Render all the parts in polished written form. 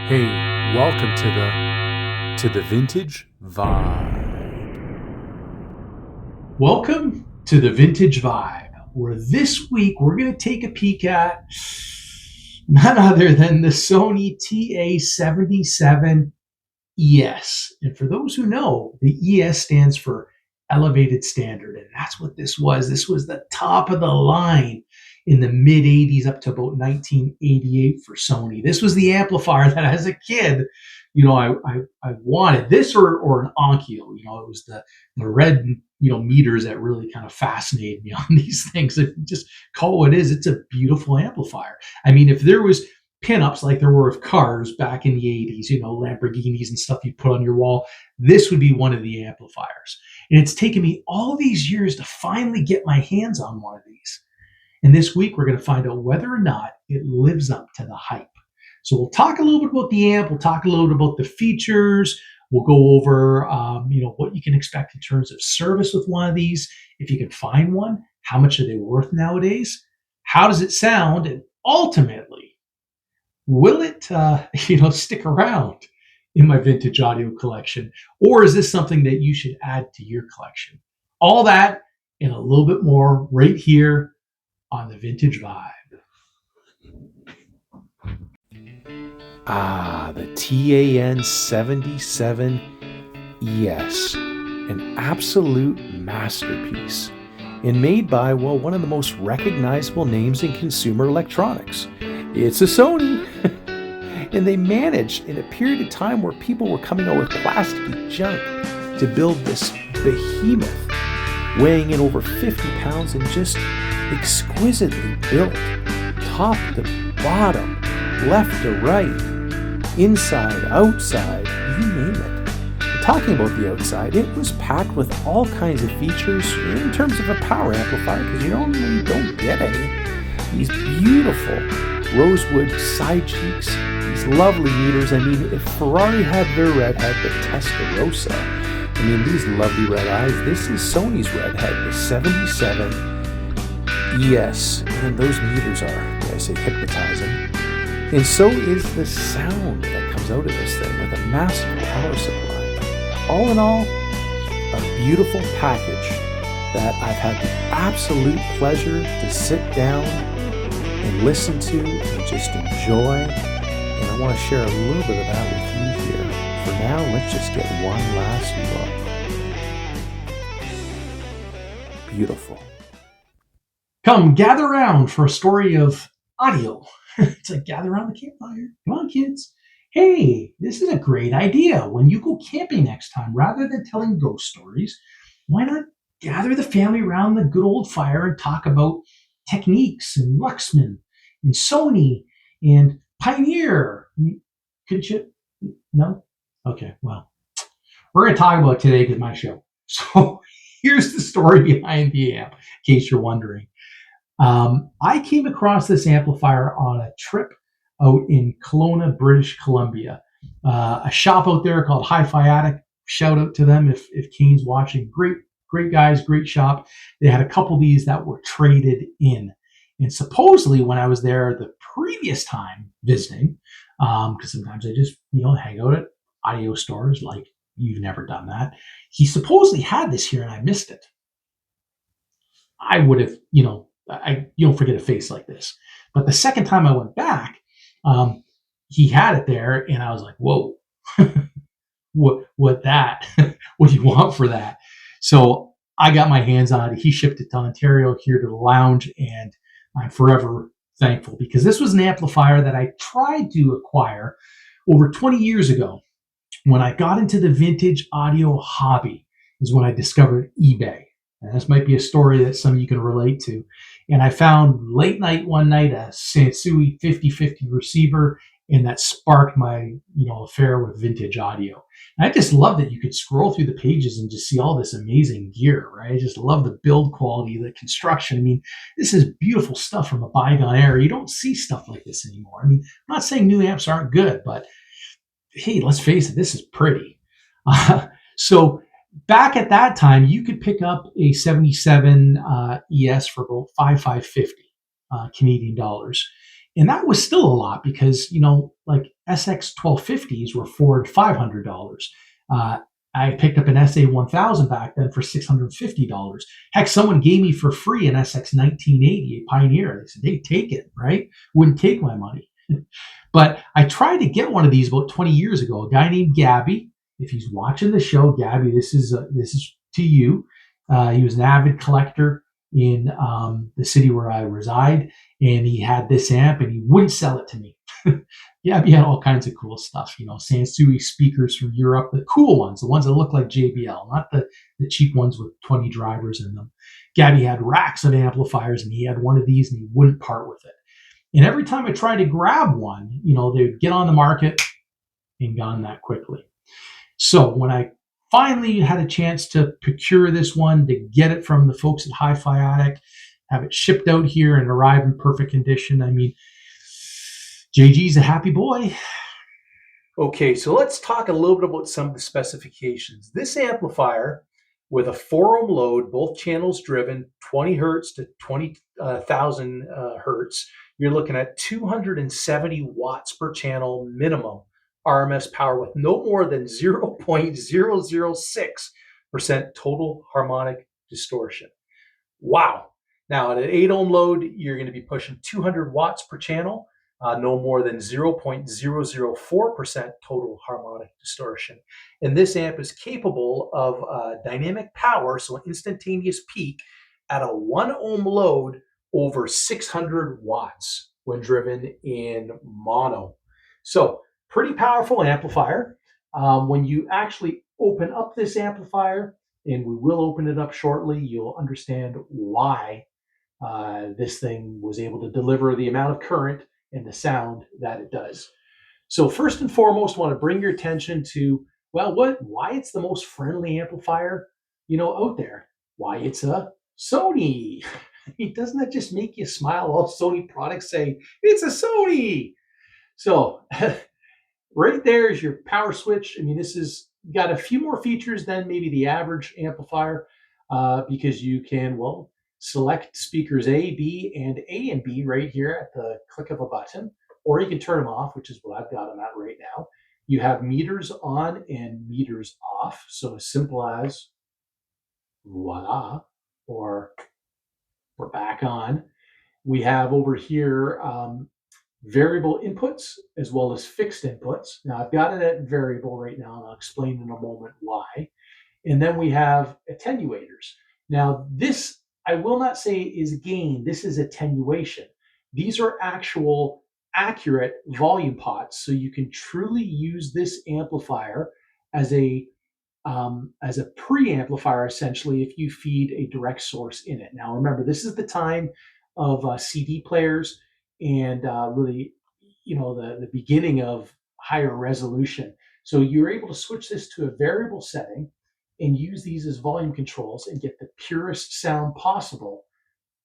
Hey, welcome to the Vintage Vibe. Welcome to the Vintage Vibe, where this week we're going to take a peek at none other than the Sony TA-N77ES. And for those who know, the ES stands for Elevated Standard, and that's what this was. This was the top of the line in the mid 80s up to about 1988 for Sony. This was the amplifier that as a kid, I wanted this or an Onkyo. It was the red, meters that really kind of fascinated me on these things. If you just call it what it is, it's a beautiful amplifier. I mean, if there was pinups like there were of cars back in the 80s, Lamborghinis and stuff you put on your wall, this would be one of the amplifiers. And it's taken me all these years to finally get my hands on one of these. And this week, we're going to find out whether or not it lives up to the hype. So we'll talk a little bit about the amp. We'll talk a little bit about the features. We'll go over, what you can expect in terms of service with one of these. If you can find one, how much are they worth nowadays? How does it sound? And ultimately, will it, stick around in my vintage audio collection? Or is this something that you should add to your collection? All that and a little bit more right here on the Vintage Vibe. The TA-N77ES, an absolute masterpiece, and made by, one of the most recognizable names in consumer electronics. It's a Sony. And they managed, in a period of time where people were coming out with plasticky junk, to build this behemoth, weighing in over 50 pounds and just exquisitely built, top to bottom, left to right, inside, outside, you name it. And talking about the outside, it was packed with all kinds of features in terms of a power amplifier, because you normally don't get any. These beautiful rosewood side cheeks, these lovely meters. I mean, if Ferrari had their redhead, the Testarossa, these lovely red eyes, this is Sony's redhead, the 77ES, and those meters are, dare I say, hypnotizing. And so is the sound that comes out of this thing with a massive power supply. All in all, a beautiful package that I've had the absolute pleasure to sit down and listen to and just enjoy. And I want to share a little bit of that with you here. For now, let's just get one last look. Beautiful. Come gather around for a story of audio. It's like gather around the campfire. Come on, kids. Hey, this is a great idea. When you go camping next time, rather than telling ghost stories, why not gather the family around the good old fire and talk about Techniques and Luxman and Sony and Pioneer? Couldn't you? No? Okay, well, we're going to talk about it today because it's my show. So here's the story behind the amp, in case you're wondering. I came across this amplifier on a trip out in Kelowna, British Columbia. A shop out there called Hi-Fi Attic. Shout out to them if Kane's watching. Great guys, great shop. They had a couple of these that were traded in. And supposedly when I was there the previous time visiting, because sometimes I just, hang out at audio stores like you've never done that. He supposedly had this here and I missed it. I would have, you don't forget a face like this. But the second time I went back, he had it there and I was like, whoa, what that? What do you want for that? So I got my hands on it. He shipped it to Ontario here to the lounge, and I'm forever thankful because this was an amplifier that I tried to acquire over 20 years ago. When I got into the vintage audio hobby is when I discovered eBay. And this might be a story that some of you can relate to. And I found late night one night a Sansui 5050 receiver, and that sparked my affair with vintage audio. And I just love that you could scroll through the pages and just see all this amazing gear, right? I just love the build quality, the construction. This is beautiful stuff from a bygone era. You don't see stuff like this anymore. I'm not saying new amps aren't good, but hey, let's face it, this is pretty. So back at that time, you could pick up a 77 ES for about $5,550 Canadian dollars. And that was still a lot because, SX1250s were $400-$500. I picked up an SA1000 back then for $650. Heck, someone gave me for free an SX1980, a Pioneer. They said they'd take it, right? Wouldn't take my money. But I tried to get one of these about 20 years ago. A guy named Gabby. If he's watching the show, Gabby, this is to you. He was an avid collector in the city where I reside, and he had this amp, and he wouldn't sell it to me. Gabby had all kinds of cool stuff, Sansui speakers from Europe, the cool ones, the ones that look like JBL, not the cheap ones with 20 drivers in them. Gabby had racks of amplifiers, and he had one of these, and he wouldn't part with it. And every time I tried to grab one, they would get on the market and gone that quickly. So when I finally had a chance to procure this one, to get it from the folks at Hi-Fi Attic, have it shipped out here and arrive in perfect condition, I mean, JG's a happy boy. Okay, so let's talk a little bit about some of the specifications. This amplifier with a 4 ohm load, both channels driven, 20 hertz to 20,000 hertz, you're looking at 270 watts per channel minimum RMS power with no more than 0.006% total harmonic distortion. Wow. Now at an 8 ohm load, you're going to be pushing 200 watts per channel, no more than 0.004% total harmonic distortion. And this amp is capable of dynamic power, so an instantaneous peak at a 1 ohm load over 600 watts when driven in mono. So pretty powerful amplifier. When you actually open up this amplifier, and we will open it up shortly, you'll understand why this thing was able to deliver the amount of current and the sound that it does. So first and foremost, I want to bring your attention to, why it's the most friendly amplifier, out there. Why it's a Sony. Doesn't that just make you smile? All Sony products say, it's a Sony. So right there is your power switch. I mean, this has got a few more features than maybe the average amplifier because you can, select speakers A, B, and A and B right here at the click of a button, or you can turn them off, which is what I've got them at right now. You have meters on and meters off. So as simple as voila, or we're back on. We have over here variable inputs as well as fixed inputs. Now I've got it at variable right now, and I'll explain in a moment why. And then we have attenuators. Now this, I will not say is gain, this is attenuation. These are actual accurate volume pots, so you can truly use this amplifier as a preamplifier, essentially, if you feed a direct source in it. Now remember, this is the time of CD players and really, the beginning of higher resolution. So you're able to switch this to a variable setting and use these as volume controls and get the purest sound possible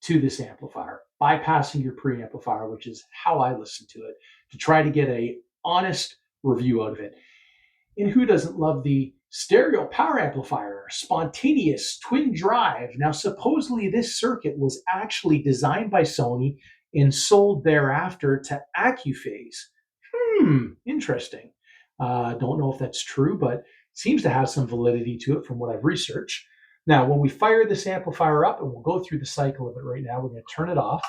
to this amplifier, bypassing your preamplifier, which is how I listen to it, to try to get a honest review out of it. And who doesn't love the stereo power amplifier, spontaneous twin drive? Now, supposedly this circuit was actually designed by Sony and sold thereafter to Accuphase. Interesting. Don't know if that's true, but seems to have some validity to it from what I've researched. Now, when we fire this amplifier up, and we'll go through the cycle of it right now, we're going to turn it off.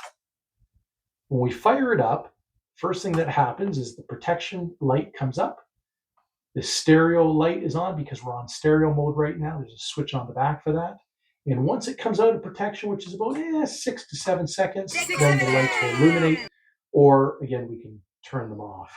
When we fire it up, first thing that happens is the protection light comes up. The stereo light is on because we're on stereo mode right now. There's a switch on the back for that. And once it comes out of protection, which is about 6 to 7 seconds, then the lights will illuminate, or again, we can turn them off.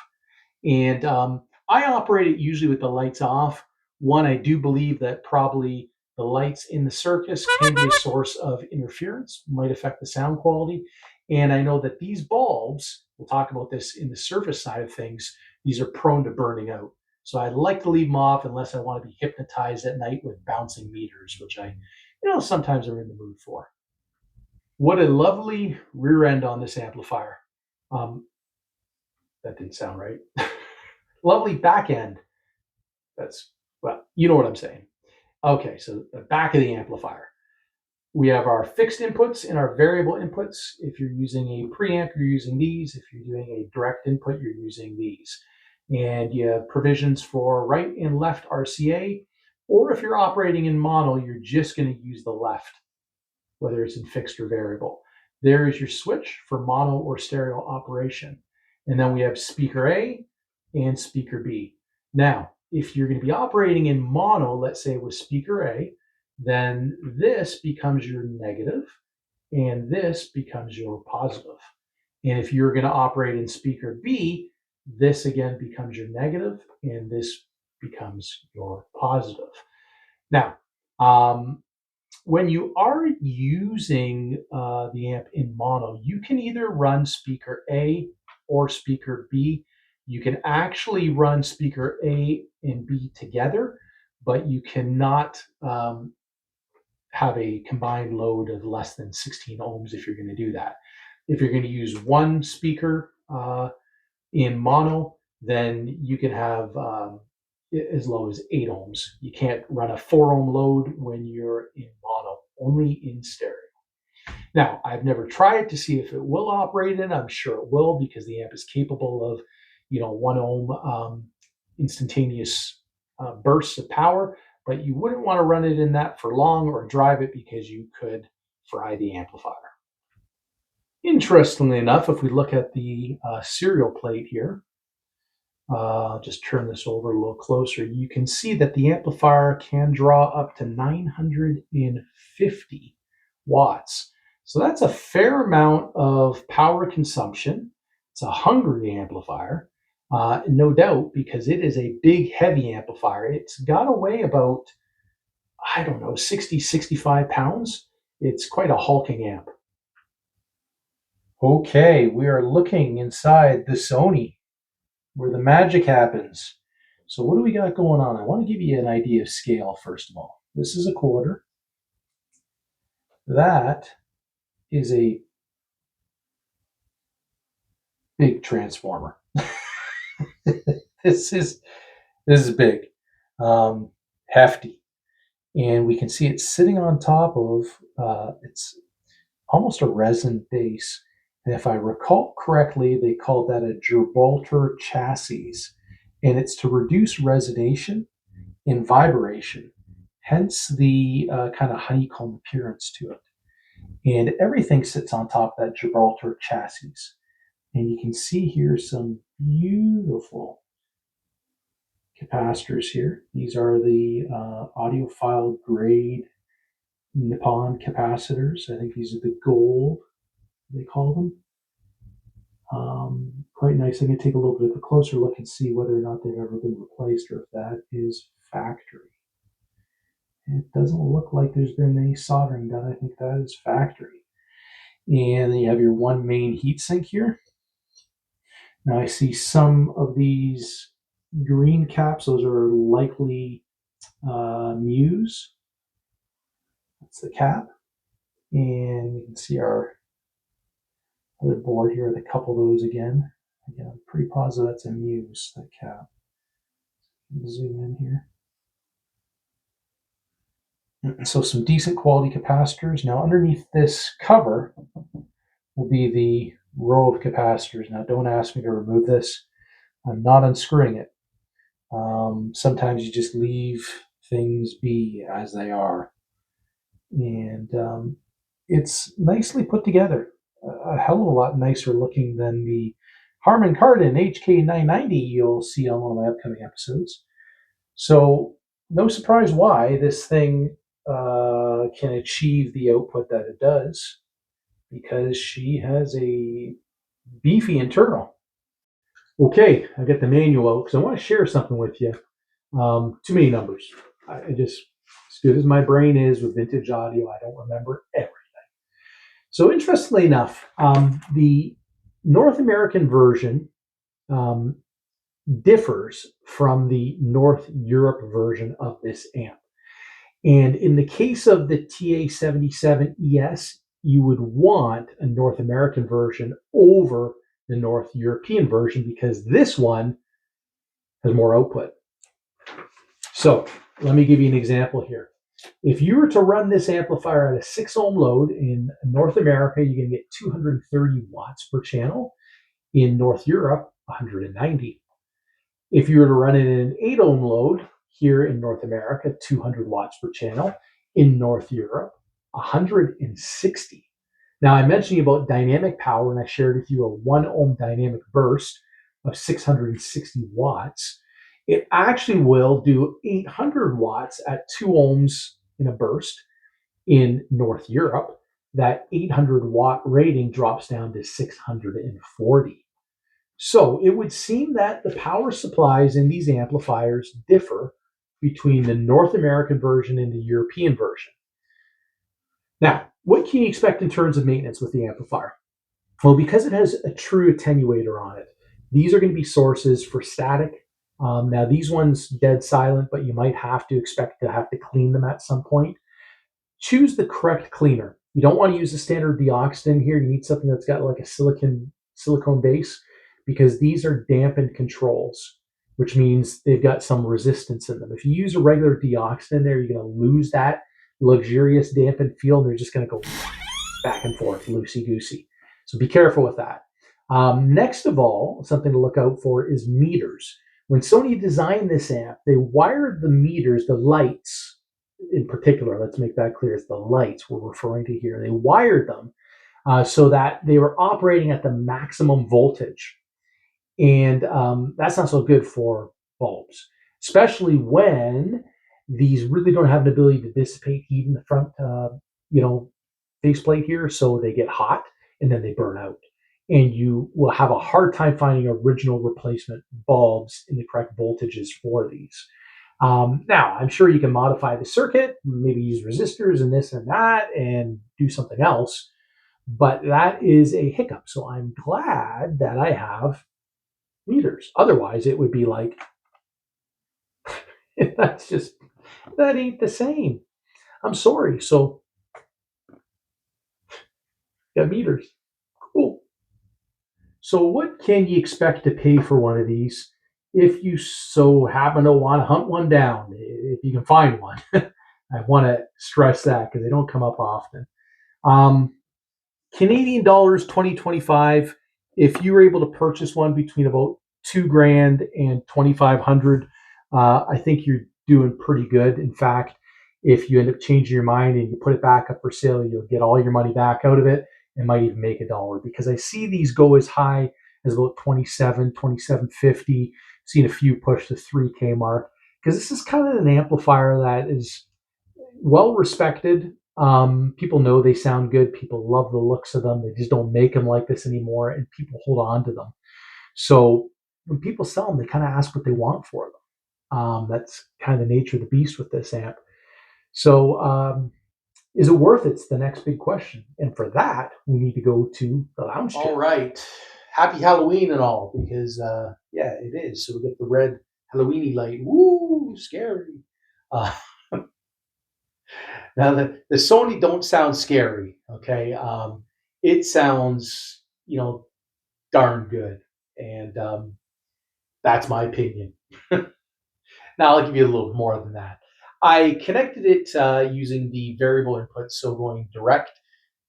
And I operate it usually with the lights off. One, I do believe that probably the lights in the circus can be a source of interference, might affect the sound quality. And I know that these bulbs, we'll talk about this in the surface side of things, these are prone to burning out. So I like to leave them off unless I want to be hypnotized at night with bouncing meters, which I, sometimes are in the mood for. What a lovely rear end on this amplifier. That didn't sound right. Lovely back end. That's, you know what I'm saying. Okay, so the back of the amplifier. We have our fixed inputs and our variable inputs. If you're using a preamp, you're using these. If you're doing a direct input, you're using these. And you have provisions for right and left RCA, or if you're operating in mono, you're just going to use the left, whether it's in fixed or variable. There is your switch for mono or stereo operation. And then we have speaker A and speaker B. Now, if you're going to be operating in mono, let's say with speaker A, then this becomes your negative and this becomes your positive. And if you're going to operate in speaker B, this again becomes your negative and this becomes your positive. Now, when you are using the amp in mono, you can either run speaker A or speaker B. You can actually run speaker A and B together, but you cannot have a combined load of less than 16 ohms if you're going to do that. If you're going to use one speaker in mono, then you can have as low as 8 ohms. You can't run a 4 ohm load when you're in mono, only in stereo. Now, I've never tried to see if it will operate in. I'm sure it will because the amp is capable of, 1 ohm instantaneous bursts of power, but you wouldn't want to run it in that for long or drive it because you could fry the amplifier. Interestingly enough, if we look at the serial plate here, just turn this over a little closer, you can see that the amplifier can draw up to 950 watts. So that's a fair amount of power consumption. It's a hungry amplifier, no doubt, because it is a big, heavy amplifier. It's got to weigh about, 60, 65 pounds. It's quite a hulking amp. Okay, we are looking inside the Sony, where the magic happens. So what do we got going on? I want to give you an idea of scale, first of all. This is a quarter. That is a big transformer. This is big, hefty. And we can see it sitting on top of, it's almost a resin base. And if I recall correctly, they called that a Gibraltar chassis. And it's to reduce resonation and vibration, hence the kind of honeycomb appearance to it. And everything sits on top of that Gibraltar chassis. And you can see here some beautiful capacitors here. These are the audiophile grade Nippon capacitors. I think these are the gold, they call them. Quite nice. I'm going to take a little bit of a closer look and see whether or not they've ever been replaced or if that is factory. It doesn't look like there's been any soldering done. I think that is factory. And then you have your one main heatsink here. Now I see some of these green caps. Those are likely Muse. That's the cap. And you can see our other board here with a couple of those again. Again, I'm pretty positive that's a Muse, that cap. Zoom in here. So some decent quality capacitors. Now underneath this cover will be the row of capacitors. Now don't ask me to remove this. I'm not unscrewing it. Sometimes you just leave things be as they are. And it's nicely put together. A hell of a lot nicer looking than the Harman Kardon HK990 you'll see on one of my upcoming episodes. So no surprise why this thing can achieve the output that it does, because she has a beefy internal. Okay, I got the manual because I want to share something with you. Too many numbers. I just, as good as my brain is with vintage audio, I don't remember everything. So interestingly enough, the North American version differs from the North Europe version of this amp. And in the case of the TA-77ES, you would want a North American version over the North European version because this one has more output. So let me give you an example here. If you were to run this amplifier at a 6 ohm load in North America, you're going to get 230 watts per channel. In North Europe, 190. If you were to run it in an 8 ohm load here in North America, 200 watts per channel. In North Europe, 160. Now, I mentioned about dynamic power, and I shared with you a 1 ohm dynamic burst of 660 watts. It actually will do 800 watts at 2 ohms in a burst in North Europe. That 800 watt rating drops down to 640. So it would seem that the power supplies in these amplifiers differ between the North American version and the European version. Now, what can you expect in terms of maintenance with the amplifier? Well, because it has a true attenuator on it, these are going to be sources for static. Now, these ones dead silent, but you might have to expect to have to clean them at some point. Choose the correct cleaner. You don't want to use the standard deoxin here. You need something that's got like a silicone base, because these are dampened controls, which means they've got some resistance in them. If you use a regular deoxin in there, you're going to lose that luxurious dampened feel. And they're just going to go back and forth, loosey-goosey. So be careful with that. Next of all, something to look out for is meters. When Sony designed this amp, they wired the meters, the lights in particular, let's make that clear, it's the lights we're referring to here. They wired them so that they were operating at the maximum voltage. And that's not so good for bulbs, especially when these really don't have an ability to dissipate heat in the front, faceplate here. So they get hot and then they burn out. And you will have a hard time finding original replacement bulbs in the correct voltages for these. Now, I'm sure you can modify the circuit, maybe use resistors and this and that, and do something else. But that is a hiccup. So I'm glad that I have meters. Otherwise, it would be like, that ain't the same. I'm sorry. So, got meters. Cool. So, what can you expect to pay for one of these if you so happen to want to hunt one down, if you can find one? I want to stress that because they don't come up often. Canadian dollars 2025. If you were able to purchase one between about $2,000 and 2,500, I think you're doing pretty good. In fact, if you end up changing your mind and you put it back up for sale, you'll get all your money back out of it and might even make $1, because I see these go as high as about 27.50. Seen a few push the 3K mark, because this is kind of an amplifier that is well respected. People know they sound good. People love the looks of them. They just don't make them like this anymore, and people hold on to them. So when people sell them, they kind of ask what they want for them. That's kind of the nature of the beast with this amp. So is it worth it? It's the next big question. And for that, we need to go to the lounge chair. All right. Happy Halloween and all, because yeah, it is. So we get the red Halloweeny light. Woo, scary. Now the Sony don't sound scary. Okay, it sounds darn good, and that's my opinion. Now I'll give you a little more than that. I connected it using the variable input, so going direct,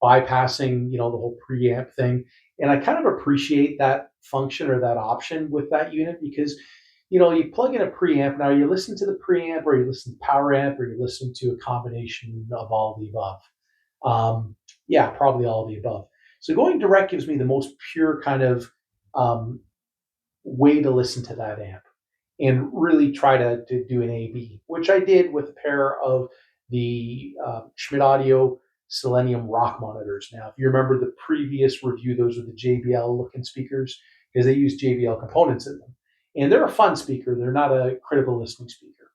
bypassing the whole preamp thing, and I kind of appreciate that function or that option with that unit, because you plug in a preamp. Now you listen to the preamp, or you listen to power amp, or you listen to a combination of all of the above. Yeah, probably all of the above. So going direct gives me the most pure kind of way to listen to that amp and really try to do an A/B, which I did with a pair of the Schmidt Audio Selenium rock monitors. Now, if you remember the previous review, those were the JBL looking speakers, because they use JBL components in them. And they're a fun speaker. They're not a critical listening speaker.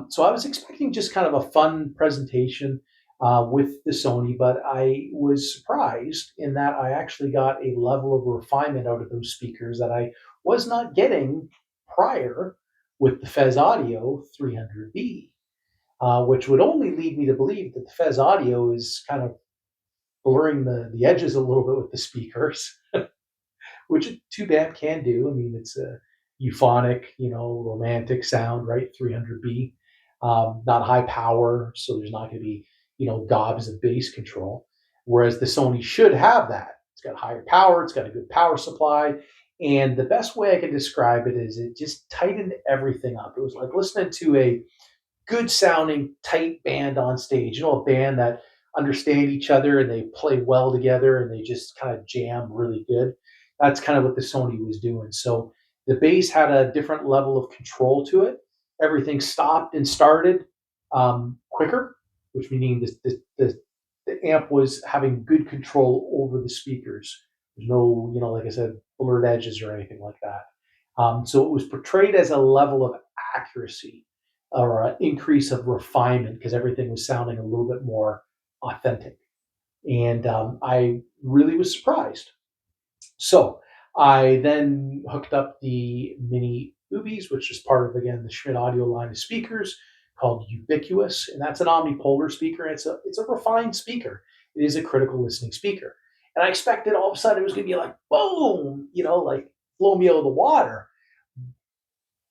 So I was expecting just kind of a fun presentation with the Sony, but I was surprised in that I actually got a level of refinement out of those speakers that I was not getting prior with the Fez Audio 300B, which would only lead me to believe that the Fez Audio is kind of blurring the edges a little bit with the speakers, which a tube amp can do. I mean, it's a euphonic, romantic sound, right? 300B, not high power, so there's not going to be, gobs of bass control. Whereas the Sony should have that. It's got higher power, it's got a good power supply, And the best way I can describe it is it just tightened everything up. It was like listening to a good sounding tight band on stage. You know, a band that understand each other and they play well together and they just kind of jam really good. That's kind of what the Sony was doing. So the bass had a different level of control to it. Everything stopped and started quicker, which meaning the amp was having good control over the speakers. There's no, like I said, blurred edges or anything like that. So it was portrayed as a level of accuracy or an increase of refinement because everything was sounding a little bit more authentic. And I really was surprised. So I then hooked up the mini Ubies, which is part of, again, the Schmidt Audio line of speakers called Ubiquitous. And that's an omnipolar speaker. It's a refined speaker. It is a critical listening speaker. And I expected all of a sudden it was going to be like, boom, like blow me out of the water.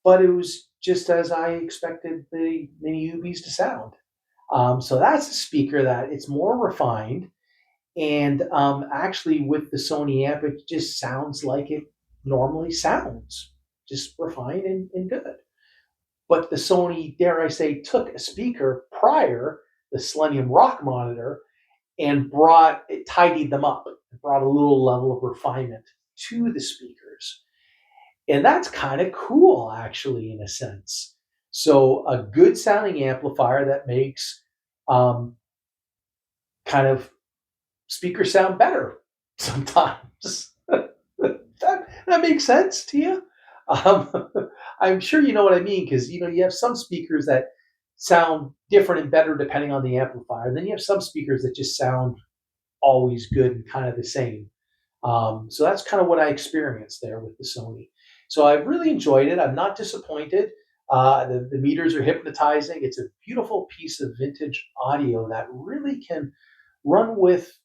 But it was just as I expected the mini Ubies to sound. So that's a speaker that it's more refined. And actually, with the Sony amp, it just sounds like it normally sounds, just refined and good. But the Sony, dare I say, took a speaker prior, the Selenium Rock monitor, and tidied them up, brought a little level of refinement to the speakers. And that's kind of cool, actually, in a sense. So a good sounding amplifier that makes kind of speakers sound better sometimes. that makes sense to you? I'm sure you know what I mean, because you have some speakers that sound different and better depending on the amplifier. Then you have some speakers that just sound always good and kind of the same. So that's kind of what I experienced there with the Sony. So I really enjoyed it. I'm not disappointed. The meters are hypnotizing. It's a beautiful piece of vintage audio that really can run with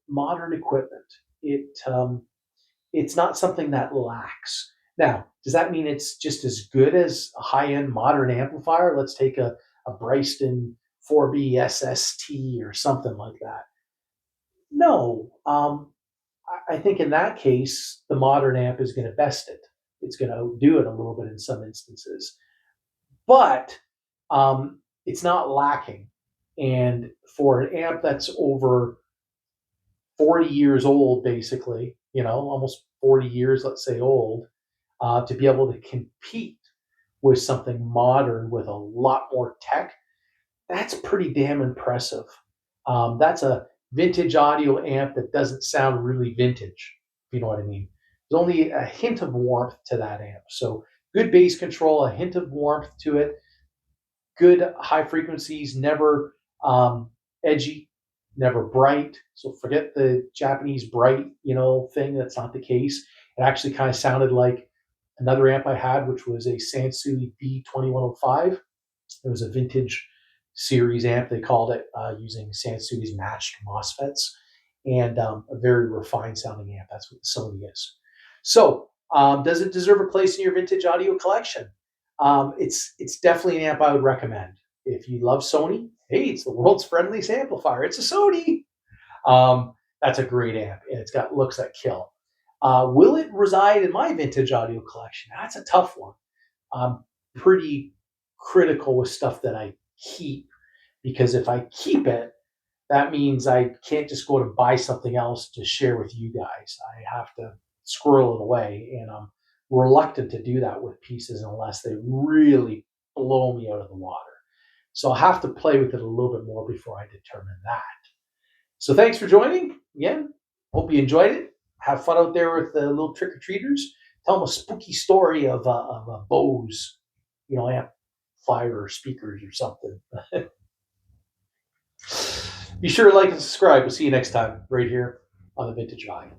modern equipment. It's not something that lacks. Now, does that mean it's just as good as a high-end modern amplifier? Let's take a Bryston 4B SST or something like that. No, I think in that case, the modern amp is going to best it. It's going to do it a little bit in some instances, but it's not lacking. And for an amp that's over 40 years old, basically, almost 40 years, let's say, old, to be able to compete with something modern with a lot more tech, that's pretty damn impressive. That's a vintage audio amp that doesn't sound really vintage, if you know what I mean. There's only a hint of warmth to that amp. So good bass control, a hint of warmth to it, good high frequencies, never edgy, never bright. So forget the Japanese bright, thing. That's not the case. It actually kind of sounded like another amp I had, which was a Sansui B2105. It was a vintage series amp, they called it, using Sansui's matched MOSFETs, and a very refined sounding amp. That's what the Sony is. So does it deserve a place in your vintage audio collection? It's definitely an amp I would recommend. If you love Sony, hey, it's the world's friendliest amplifier. It's a Sony. That's a great amp, and it's got looks that kill. Will it reside in my vintage audio collection? That's a tough one. I'm pretty critical with stuff that I keep, because if I keep it, that means I can't just go to buy something else to share with you guys. I have to squirrel it away, and I'm reluctant to do that with pieces unless they really blow me out of the water. So I'll have to play with it a little bit more before I determine that. So thanks for joining again. Hope you enjoyed it. Have fun out there with the little trick-or-treaters. Tell them a spooky story of a Bose, amplifier or speakers or something. Be sure to like and subscribe. We'll see you next time right here on the Vintage Vibe.